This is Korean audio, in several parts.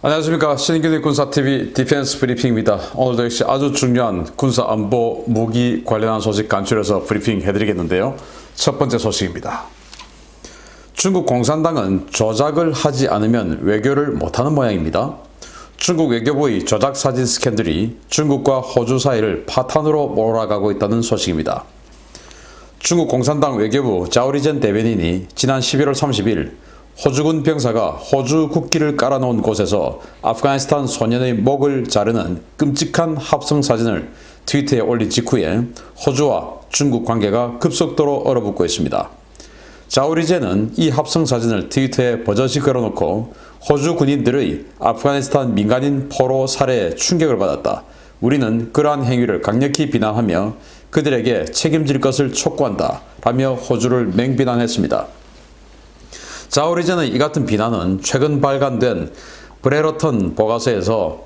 안녕하십니까. 신인균의 군사TV 디펜스 브리핑입니다. 오늘도 역시 아주 중요한 군사 안보 무기 관련한 소식 간추려서 브리핑 해드리겠는데요. 첫 번째 소식입니다. 중국 공산당은 조작을 하지 않으면 외교를 못하는 모양입니다. 중국 외교부의 조작 사진 스캔들이 중국과 호주 사이를 파탄으로 몰아가고 있다는 소식입니다. 중국 공산당 외교부 자오리젠 대변인이 지난 11월 30일 호주군 병사가 호주 국기를 깔아놓은 곳에서 아프가니스탄 소년의 목을 자르는 끔찍한 합성 사진을 트위터에 올린 직후에 호주와 중국 관계가 급속도로 얼어붙고 있습니다. 자오리젠은 이 합성 사진을 트위터에 버젓이 걸어놓고 호주 군인들의 아프가니스탄 민간인 포로 살해에 충격을 받았다. 우리는 그러한 행위를 강력히 비난하며 그들에게 책임질 것을 촉구한다. 라며 호주를 맹비난했습니다. 자오리젠의 이 같은 비난은 최근 발간된 브레러턴 보고서에서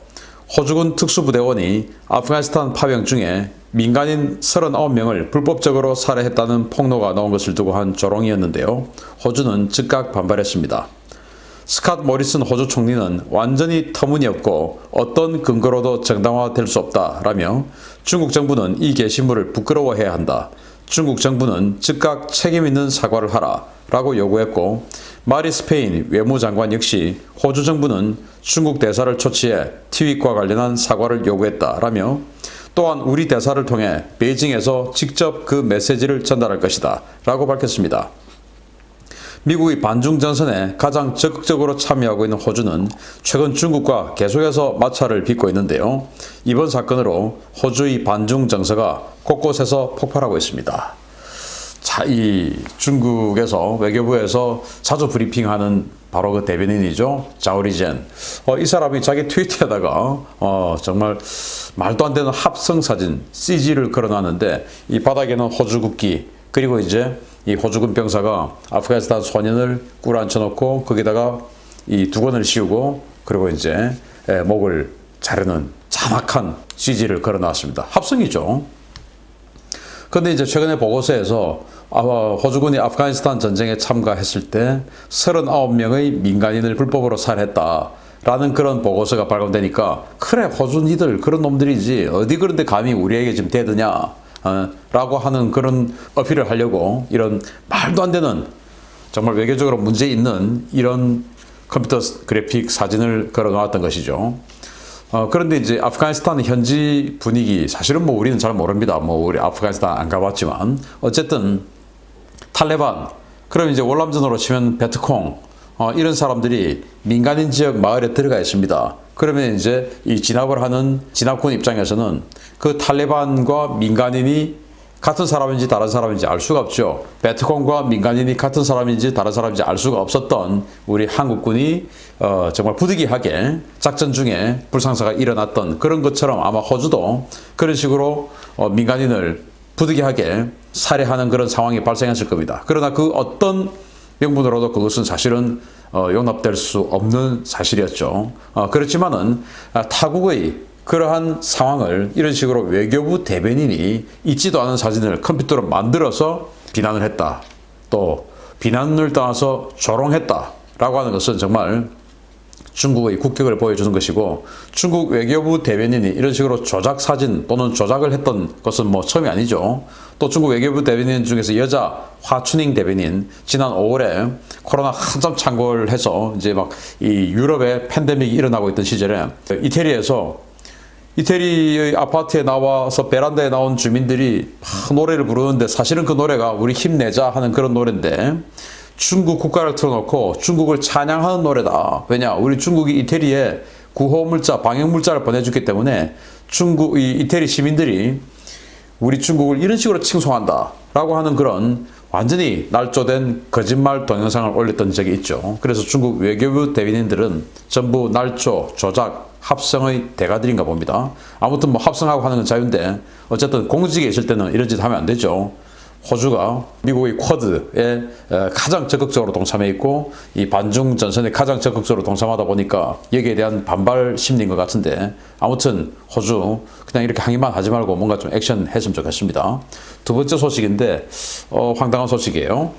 호주군 특수부대원이 아프가니스탄 파병 중에 민간인 39명을 불법적으로 살해했다는 폭로가 나온 것을 두고 한 조롱이었는데요. 호주는 즉각 반발했습니다. 스캇 모리슨 호주 총리는 완전히 터무니없고 어떤 근거로도 정당화될 수 없다라며 중국 정부는 이 게시물을 부끄러워해야 한다. 중국 정부는 즉각 책임있는 사과를 하라 라고 요구했고, 마리 스페인 외무장관 역시 호주 정부는 중국 대사를 초치해 트윗과 관련한 사과를 요구했다라며 또한 우리 대사를 통해 베이징에서 직접 그 메시지를 전달할 것이다 라고 밝혔습니다. 미국의 반중 전선에 가장 적극적으로 참여하고 있는 호주는 최근 중국과 계속해서 마찰을 빚고 있는데요. 이번 사건으로 호주의 반중 정서가 곳곳에서 폭발하고 있습니다. 자, 이 중국에서 외교부에서 자주 브리핑하는 바로 그 대변인이죠. 자오리젠. 이 사람이 자기 트위터에다가 정말 말도 안 되는 합성 사진 CG를 걸어놨는데 이 바닥에는 호주 국기, 그리고 이제 이 호주군 병사가 아프가니스탄 소년을 꿇어앉혀놓고 거기다가 이 두건을 씌우고 그리고 이제 목을 자르는 자막한 CG를 걸어놨습니다. 합성이죠. 그런데 이제 최근에 보고서에서 호주군이 아프가니스탄 전쟁에 참가했을 때 39명의 민간인을 불법으로 살해했다. 라는 그런 보고서가 발간되니까 그래, 호주 니들 그런 놈들이지 어디 그런데 감히 우리에게 지금 대드냐 라고 하는 그런 어필을 하려고 이런 말도 안 되는 정말 외교적으로 문제 있는 이런 컴퓨터 그래픽 사진을 걸어 놓았던 것이죠. 그런데 이제 아프가니스탄 현지 분위기 사실은 뭐 우리는 잘 모릅니다. 뭐 우리 아프가니스탄 안 가봤지만 어쨌든 탈레반, 그럼 이제 월남전으로 치면 베트콩, 이런 사람들이 민간인 지역 마을에 들어가 있습니다. 그러면 이제 이 진압을 하는 진압군 입장에서는 그 탈레반과 민간인이 같은 사람인지 다른 사람인지 알 수가 없죠. 베트콩과 민간인이 같은 사람인지 다른 사람인지 알 수가 없었던 우리 한국군이 정말 부득이하게 작전 중에 불상사가 일어났던 그런 것처럼 아마 호주도 그런 식으로 민간인을 부득이하게 살해하는 그런 상황이 발생했을 겁니다. 그러나 그 어떤 명분으로도 그것은 사실은 용납될 수 없는 사실이었죠. 그렇지만은 타국의 그러한 상황을 이런 식으로 외교부 대변인이 있지도 않은 사진을 컴퓨터로 만들어서 비난을 했다. 또 비난을 떠나서 조롱했다. 라고 하는 것은 정말 중국의 국격을 보여주는 것이고, 중국 외교부 대변인이 이런 식으로 조작 사진 또는 조작을 했던 것은 뭐 처음이 아니죠. 또 중국 외교부 대변인 중에서 여자 화춘잉 대변인, 지난 5월에 코로나 한참 창궐해서 이제 막 이 유럽에 팬데믹이 일어나고 있던 시절에 이태리의 아파트에 나와서 베란다에 나온 주민들이 노래를 부르는데 사실은 그 노래가 우리 힘내자 하는 그런 노래인데 중국 국가를 틀어놓고 중국을 찬양하는 노래다. 왜냐? 우리 중국이 이태리에 구호물자, 방역물자를 보내줬기 때문에 이태리 시민들이 우리 중국을 이런 식으로 칭송한다. 라고 하는 그런 완전히 날조된 거짓말 동영상을 올렸던 적이 있죠. 그래서 중국 외교부 대변인들은 전부 날조, 조작, 합성의 대가들인가 봅니다. 아무튼 뭐 합성하고 하는 건 자유인데 어쨌든 공직에 있을 때는 이런 짓 하면 안 되죠. 호주가 미국의 쿼드에 가장 적극적으로 동참해 있고 이 반중 전선에 가장 적극적으로 동참하다 보니까 여기에 대한 반발 심리인 것 같은데, 아무튼 호주 그냥 이렇게 항의만 하지 말고 뭔가 좀 액션 했으면 좋겠습니다. 두 번째 소식인데 황당한 소식이에요.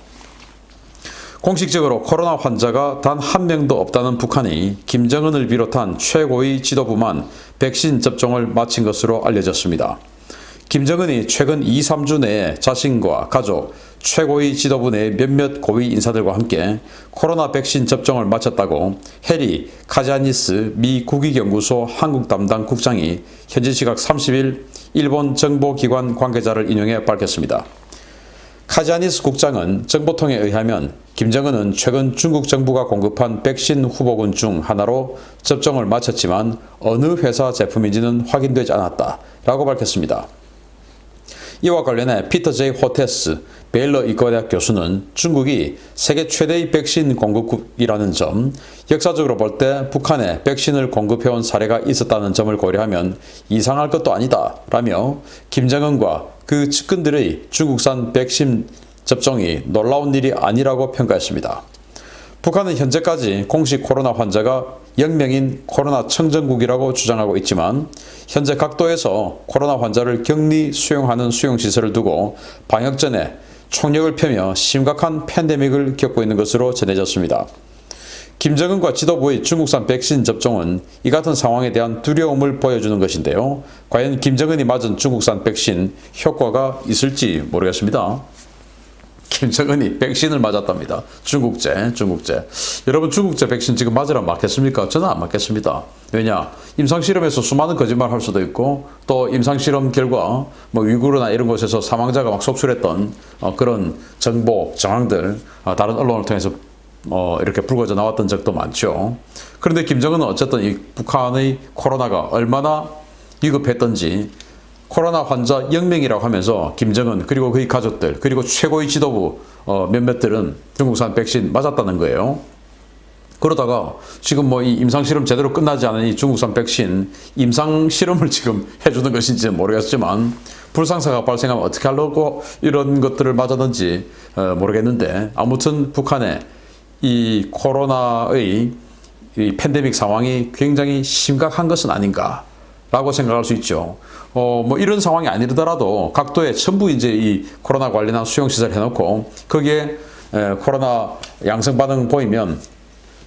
공식적으로 코로나 환자가 단 한 명도 없다는 북한이 김정은을 비롯한 최고위 지도부만 백신 접종을 마친 것으로 알려졌습니다. 김정은이 최근 2, 3주 내에 자신과 가족, 최고위 지도부 내 몇몇 고위 인사들과 함께 코로나 백신 접종을 마쳤다고 해리 카자니스 미 국익연구소 한국 담당 국장이 현지 시각 30일 일본 정보기관 관계자를 인용해 밝혔습니다. 카자니스 국장은 정보통에 의하면 김정은은 최근 중국 정부가 공급한 백신 후보군 중 하나로 접종을 마쳤지만 어느 회사 제품인지는 확인되지 않았다라고 밝혔습니다. 이와 관련해 피터 제이 호테스 베일러 의과대학 교수는 중국이 세계 최대의 백신 공급국이라는 점, 역사적으로 볼 때 북한에 백신을 공급해온 사례가 있었다는 점을 고려하면 이상할 것도 아니다 라며 김정은과 그 측근들의 중국산 백신 접종이 놀라운 일이 아니라고 평가했습니다. 북한은 현재까지 공식 코로나 환자가 0명인 코로나 청정국이라고 주장하고 있지만 현재 각도에서 코로나 환자를 격리 수용하는 수용시설을 두고 방역전에 총력을 펴며 심각한 팬데믹을 겪고 있는 것으로 전해졌습니다. 김정은과 지도부의 중국산 백신 접종은 이 같은 상황에 대한 두려움을 보여주는 것인데요. 과연 김정은이 맞은 중국산 백신 효과가 있을지 모르겠습니다. 김정은이 백신을 맞았답니다. 중국제. 여러분 중국제 백신 지금 맞으라 맞겠습니까? 저는 안 맞겠습니다. 왜냐? 임상실험에서 수많은 거짓말 할 수도 있고 또 임상실험 결과 위구르나 이런 곳에서 사망자가 막 속출했던 그런 정보, 정황들 다른 언론을 통해서 이렇게 불거져 나왔던 적도 많죠. 그런데 김정은은 어쨌든 이 북한의 코로나가 얼마나 위급했던지 코로나 환자 0명이라고 하면서 김정은 그리고 그의 가족들 그리고 최고의 지도부 몇몇들은 중국산 백신 맞았다는 거예요. 그러다가 지금 이 임상실험 제대로 끝나지 않은 이 중국산 백신 임상실험을 지금 해주는 것인지는 모르겠지만 불상사가 발생하면 어떻게 하려고 이런 것들을 맞았는지 모르겠는데 아무튼 북한의 이 코로나의 이 팬데믹 상황이 굉장히 심각한 것은 아닌가라고 생각할 수 있죠. 이런 상황이 아니더라도 각도에 전부 이제 이 코로나 관련한 수용시설 해놓고 거기에 코로나 양성 반응 보이면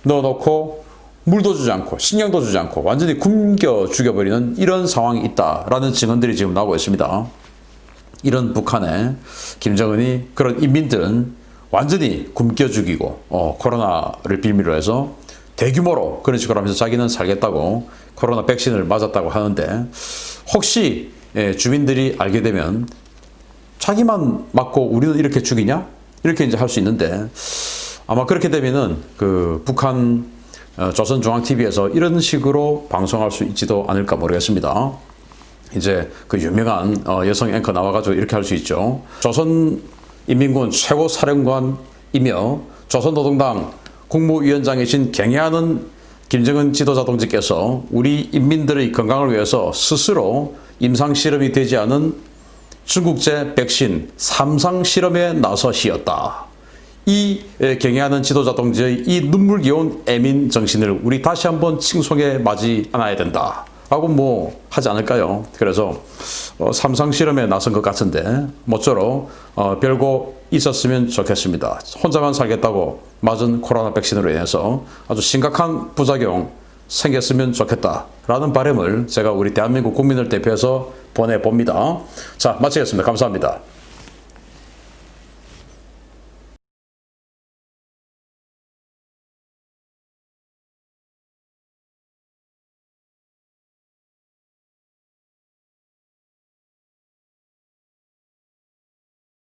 넣어놓고 물도 주지 않고 식량도 주지 않고 완전히 굶겨 죽여버리는 이런 상황이 있다라는 증언들이 지금 나오고 있습니다. 이런 북한의 김정은이 그런 인민들은 완전히 굶겨 죽이고 코로나를 빌미로 해서 대규모로 그런 식으로 하면서 자기는 살겠다고 코로나 백신을 맞았다고 하는데 혹시 주민들이 알게 되면 자기만 맞고 우리는 이렇게 죽이냐? 이렇게 이제 할 수 있는데 아마 그렇게 되면은 그 북한 조선중앙TV에서 이런 식으로 방송할 수 있지도 않을까 모르겠습니다. 이제 그 유명한 여성 앵커 나와가지고 이렇게 할 수 있죠. 조선인민군 최고 사령관이며 조선노동당 국무위원장이신 경애하는 김정은 지도자 동지께서 우리 인민들의 건강을 위해서 스스로 임상실험이 되지 않은 중국제 백신 3상 실험에 나서시었다. 이 경애하는 지도자 동지의 이 눈물겨운 애민 정신을 우리 다시 한번 칭송해 맞이 않아야 된다. 하고 하지 않을까요? 그래서 3상 실험에 나선 것 같은데 모쪼록 별거 있었으면 좋겠습니다. 혼자만 살겠다고 맞은 코로나 백신으로 인해서 아주 심각한 부작용 생겼으면 좋겠다라는 바람을 제가 우리 대한민국 국민을 대표해서 보내봅니다. 자, 마치겠습니다. 감사합니다.